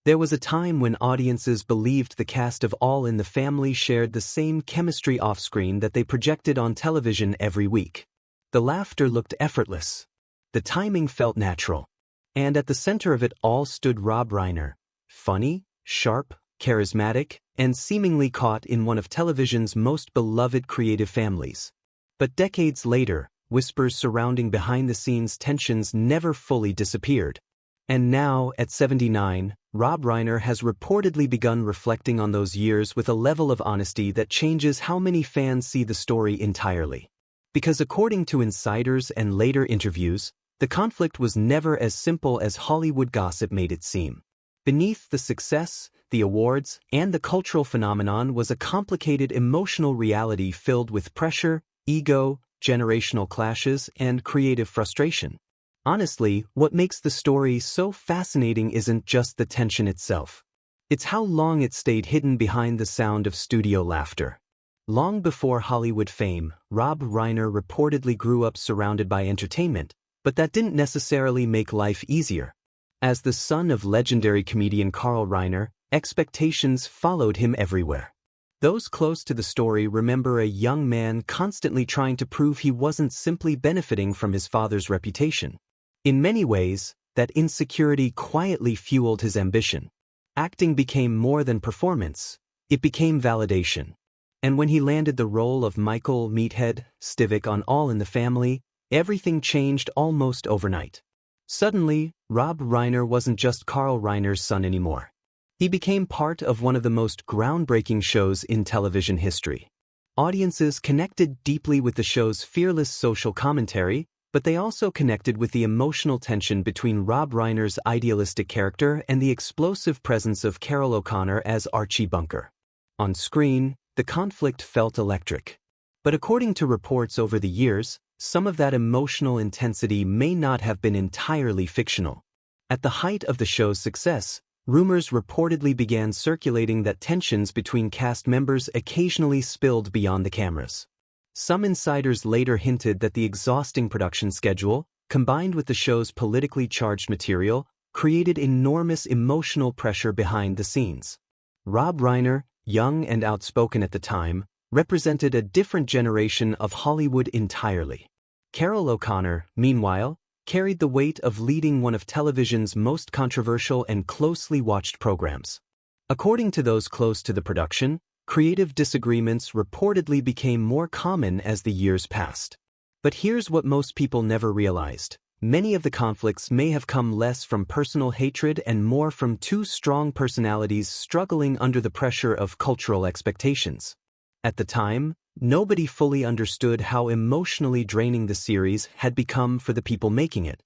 There was a time when audiences believed the cast of All in the Family shared the same chemistry off-screen that they projected on television every week. The laughter looked effortless. The timing felt natural. And at the center of it all stood Rob Reiner, funny, sharp, charismatic, and seemingly caught in one of television's most beloved creative families. But decades later, whispers surrounding behind-the-scenes tensions never fully disappeared. And now, at 79, Rob Reiner has reportedly begun reflecting on those years with a level of honesty that changes how many fans see the story entirely. Because according to insiders and later interviews, the conflict was never as simple as Hollywood gossip made it seem. Beneath the success, the awards, and the cultural phenomenon was a complicated emotional reality filled with pressure, ego, generational clashes, and creative frustration. Honestly, what makes the story so fascinating isn't just the tension itself. It's how long it stayed hidden behind the sound of studio laughter. Long before Hollywood fame, Rob Reiner reportedly grew up surrounded by entertainment, but that didn't necessarily make life easier. As the son of legendary comedian Carroll Reiner, expectations followed him everywhere. Those close to the story remember a young man constantly trying to prove he wasn't simply benefiting from his father's reputation. In many ways, that insecurity quietly fueled his ambition. Acting became more than performance, it became validation. And when he landed the role of Michael Meathead Stivic on All in the Family, everything changed almost overnight. Suddenly, Rob Reiner wasn't just Carroll Reiner's son anymore. He became part of one of the most groundbreaking shows in television history. Audiences connected deeply with the show's fearless social commentary, but they also connected with the emotional tension between Rob Reiner's idealistic character and the explosive presence of Carroll O'Connor as Archie Bunker. On screen, the conflict felt electric. But according to reports over the years, some of that emotional intensity may not have been entirely fictional. At the height of the show's success, rumors reportedly began circulating that tensions between cast members occasionally spilled beyond the cameras. Some insiders later hinted that the exhausting production schedule, combined with the show's politically charged material, created enormous emotional pressure behind the scenes. Rob Reiner, young and outspoken at the time, represented a different generation of Hollywood entirely. Carroll O'Connor, meanwhile, carried the weight of leading one of television's most controversial and closely watched programs. According to those close to the production, creative disagreements reportedly became more common as the years passed. But here's what most people never realized. Many of the conflicts may have come less from personal hatred and more from two strong personalities struggling under the pressure of cultural expectations. At the time, nobody fully understood how emotionally draining the series had become for the people making it.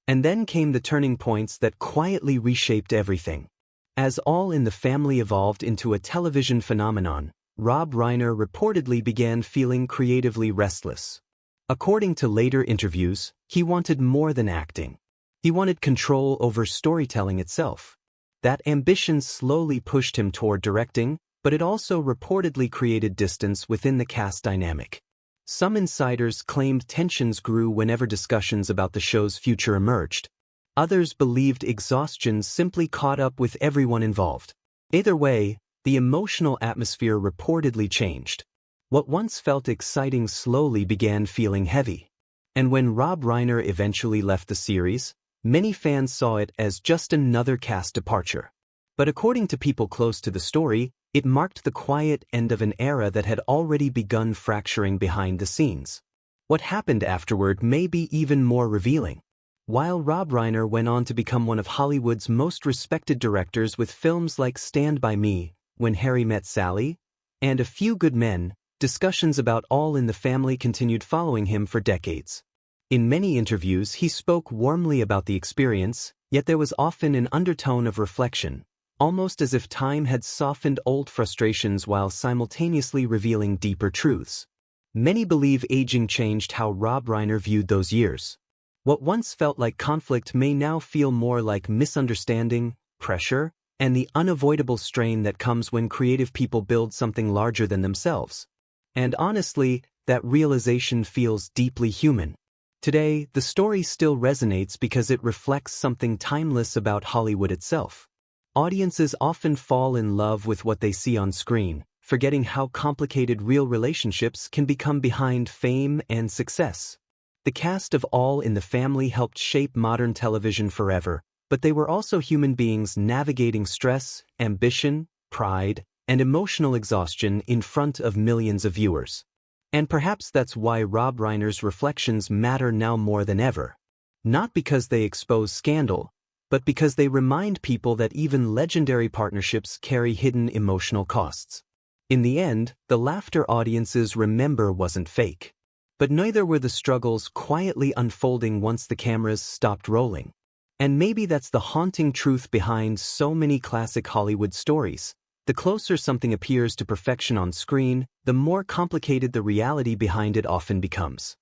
And then came the turning points that quietly reshaped everything. As All in the Family evolved into a television phenomenon, Rob Reiner reportedly began feeling creatively restless. According to later interviews, he wanted more than acting. He wanted control over storytelling itself. That ambition slowly pushed him toward directing, but it also reportedly created distance within the cast dynamic. Some insiders claimed tensions grew whenever discussions about the show's future emerged. Others believed exhaustion simply caught up with everyone involved. Either way, the emotional atmosphere reportedly changed. What once felt exciting slowly began feeling heavy. And when Rob Reiner eventually left the series, many fans saw it as just another cast departure. But according to people close to the story, it marked the quiet end of an era that had already begun fracturing behind the scenes. What happened afterward may be even more revealing. While Rob Reiner went on to become one of Hollywood's most respected directors with films like Stand By Me, When Harry Met Sally, and A Few Good Men, discussions about All in the Family continued following him for decades. In many interviews, he spoke warmly about the experience, yet there was often an undertone of reflection, almost as if time had softened old frustrations while simultaneously revealing deeper truths. Many believe aging changed how Rob Reiner viewed those years. What once felt like conflict may now feel more like misunderstanding, pressure, and the unavoidable strain that comes when creative people build something larger than themselves. And honestly, that realization feels deeply human. Today, the story still resonates because it reflects something timeless about Hollywood itself. Audiences often fall in love with what they see on screen, forgetting how complicated real relationships can become behind fame and success. The cast of All in the Family helped shape modern television forever, but they were also human beings navigating stress, ambition, pride, and emotional exhaustion in front of millions of viewers. And perhaps that's why Rob Reiner's reflections matter now more than ever. Not because they expose scandal, but because they remind people that even legendary partnerships carry hidden emotional costs. In the end, the laughter audiences remember wasn't fake. But neither were the struggles quietly unfolding once the cameras stopped rolling. And maybe that's the haunting truth behind so many classic Hollywood stories. The closer something appears to perfection on screen, the more complicated the reality behind it often becomes.